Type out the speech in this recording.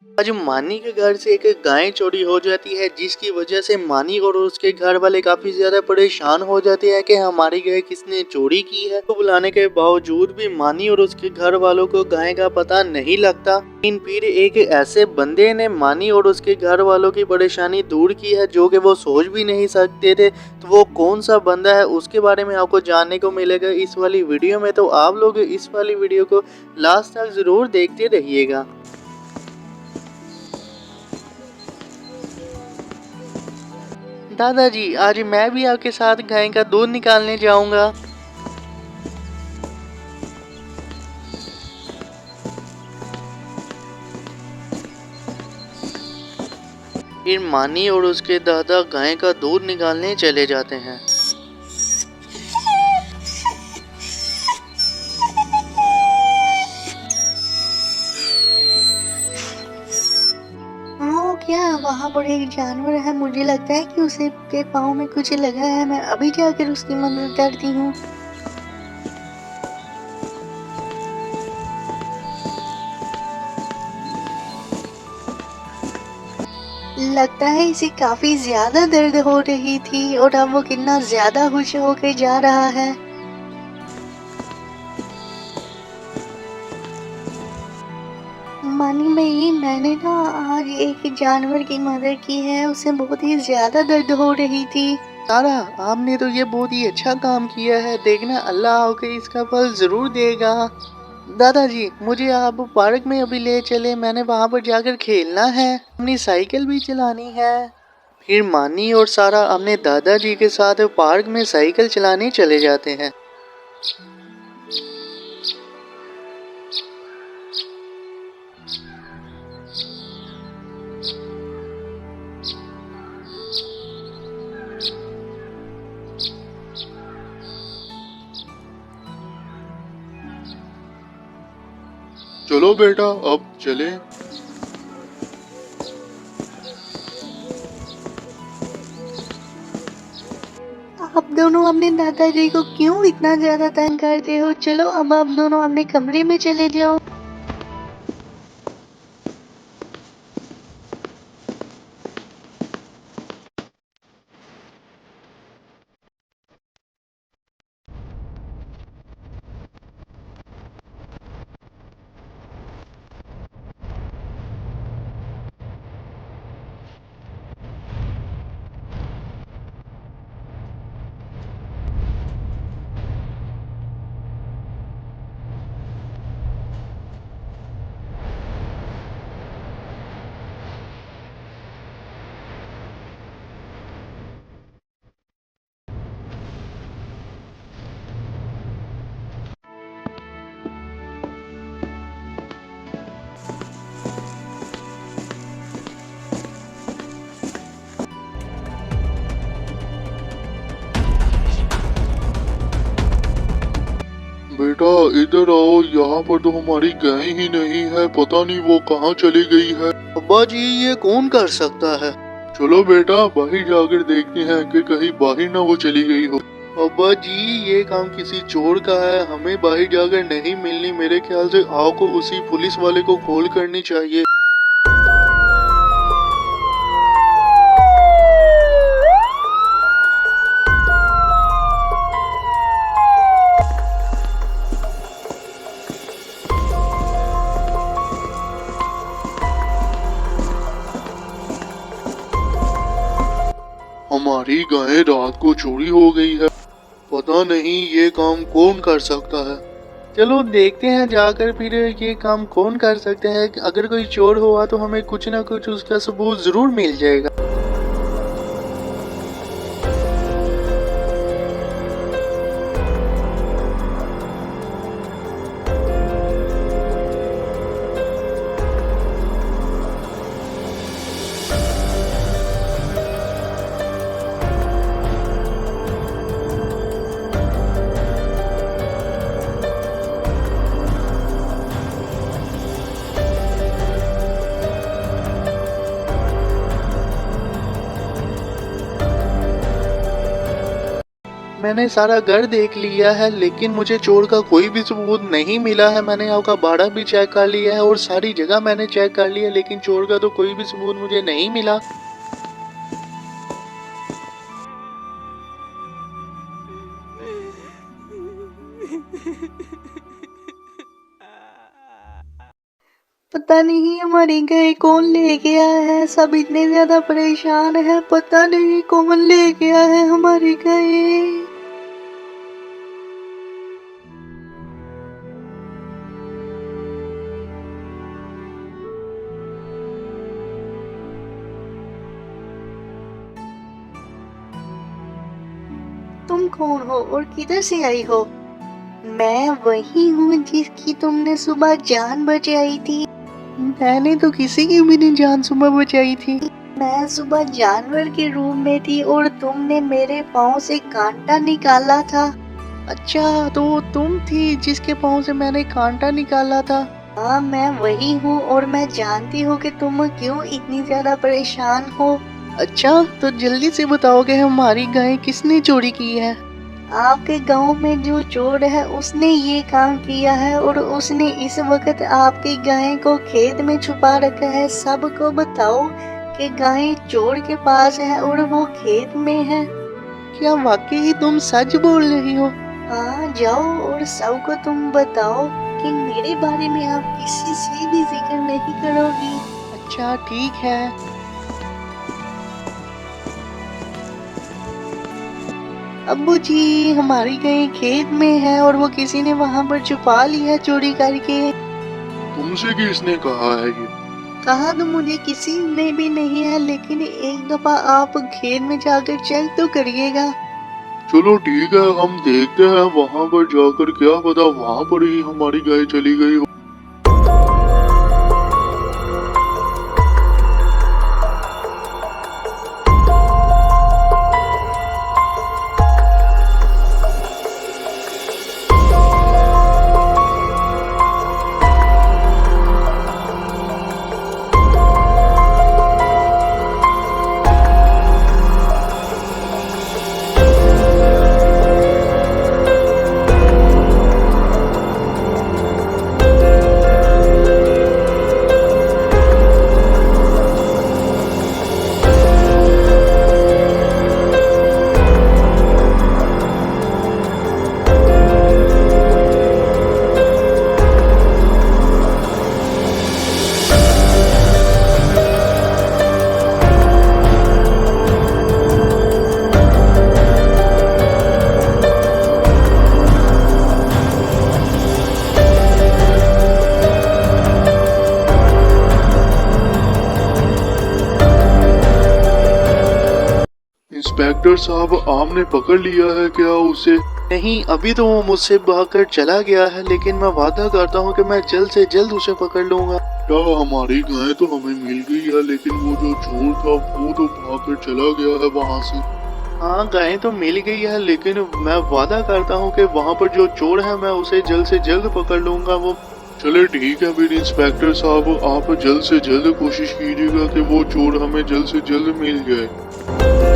आज मानी के घर से एक गाय चोरी हो जाती है, जिसकी वजह से मानी और उसके घर वाले काफी ज्यादा परेशान हो जाते हैं कि हमारी गाय किसने चोरी की है। तो बुलाने के बावजूद भी मानी और उसके घर वालों को गाय का पता नहीं लगता। लेकिन फिर एक ऐसे बंदे ने मानी और उसके घर वालों की परेशानी दूर की है, जो कि वो सोच भी नहीं सकते थे। तो वो कौन सा बंदा है, उसके बारे में आपको जानने को मिलेगा इस वाली वीडियो में। तो आप लोग इस वाली वीडियो को लास्ट तक जरूर देखते रहिएगा। दादाजी, आज मैं भी आपके साथ गाय का दूध निकालने जाऊंगा। फिर मानी और उसके दादा गाय का दूध निकालने चले जाते हैं। वो क्या वहाँ पर एक जानवर है, मुझे लगता है कि उसे के पाँव में कुछ लगा है। मैं अभी जाकर उसकी मदद करती हूँ। लगता है इसे काफी ज्यादा दर्द हो रही थी और अब वो कितना ज्यादा खुश होकर जा रहा है। मानी भाई, मैंने ना आज एक जानवर की मदद की है, उसे बहुत ही ज्यादा दर्द हो रही थी। तारा, आपने तो ये बहुत ही अच्छा काम किया है। देखना, अल्लाह आपको इसका फल जरूर देगा। दादाजी, मुझे आप पार्क में अभी ले चले, मैंने वहाँ पर जाकर खेलना है, अपनी साइकिल भी चलानी है। फिर मानी और सारा अपने दादाजी के साथ पार्क में साइकिल चलाने चले जाते हैं। चलो बेटा, अब चले। आप दोनों अपने दादाजी को क्यों इतना ज्यादा तंग करते हो? चलो अब आप दोनों अपने कमरे में चले जाओ। बेटा इधर आओ, यहाँ पर तो हमारी गाय ही नहीं है, पता नहीं वो कहाँ चली गई है। अब्बा जी, ये कौन कर सकता है? चलो बेटा, बाहर जाकर देखते हैं कि कहीं बाहर ना वो चली गई हो। अब्बा जी, ये काम किसी चोर का है, हमें बाहर जाकर नहीं मिलनी। मेरे ख्याल से आपको उसी पुलिस वाले को कॉल करनी चाहिए। हमारी गाय रात को चोरी हो गई है, पता नहीं ये काम कौन कर सकता है। चलो देखते हैं जाकर, फिर ये काम कौन कर सकते हैं। अगर कोई चोर हुआ तो हमें कुछ ना कुछ उसका सबूत जरूर मिल जाएगा। मैंने सारा घर देख लिया है लेकिन मुझे चोर का कोई भी सबूत नहीं मिला है। मैंने आपका बाड़ा भी चेक कर लिया है और सारी जगह मैंने चेक कर लिया, लेकिन चोर का तो कोई भी सबूत मुझे नहीं मिला। पता नहीं हमारी गाय कौन ले गया है, सब इतने ज्यादा परेशान है, पता नहीं कौन ले गया है हमारी गाय। तुम कौन हो और किधर से आई हो? मैं वही हूँ जिसकी तुमने सुबह जान बचाई थी। मैंने तो किसी की भी नहीं जान सुबह बचाई थी। मैं सुबह जानवर के रूप में थी और तुमने मेरे पाँव से कांटा निकाला था। अच्छा, तो तुम थी जिसके पाँव से मैंने कांटा निकाला था? हाँ, मैं वही हूँ और मैं जानती हूँ कि तुम क्यों इतनी ज्यादा परेशान हो। अच्छा, तो जल्दी से बताओगे हमारी गाय किसने चोरी की है? आपके गांव में जो चोर है उसने ये काम किया है और उसने इस वक्त आपकी गाय को खेत में छुपा रखा है। सबको बताओ कि गाय चोर के पास है और वो खेत में है। क्या वाकई तुम सच बोल रही हो? हाँ, जाओ और सबको तुम बताओ कि मेरे बारे में आप किसी से भी जिक्र नहीं करोगी। अच्छा, ठीक है। अब्बू जी, हमारी गाय खेत में है और वो किसी ने वहाँ पर छुपा ली है चोरी करके। तुमसे किसने कहा है ये? कहा तो मुझे किसी ने भी नहीं है, लेकिन एक दफा आप खेत में जाकर चेक तो करिएगा। चलो ठीक है, हम देखते हैं वहाँ पर जाकर, क्या पता वहाँ पर ही हमारी गाय चली गई हो। इंस्पेक्टर साहब, आपने पकड़ लिया है क्या उसे? नहीं, अभी तो वो मुझसे भागकर चला गया है, लेकिन मैं वादा करता हूँ कि मैं जल्द से जल्द उसे पकड़ लूंगा। क्या हमारी गाय तो हमें मिल गई है, लेकिन वो जो चोर था वो तो भागकर चला गया है वहाँ से। हाँ, गाय तो मिल गई है, लेकिन मैं वादा करता हूँ कि वहाँ पर जो चोर है मैं उसे जल्द से जल्द पकड़ लूंगा। वो चले ठीक है फिर इंस्पेक्टर साहब, आप जल्द से जल्द कोशिश कीजिएगा कि वो चोर हमें जल्द से जल्द मिल जाए।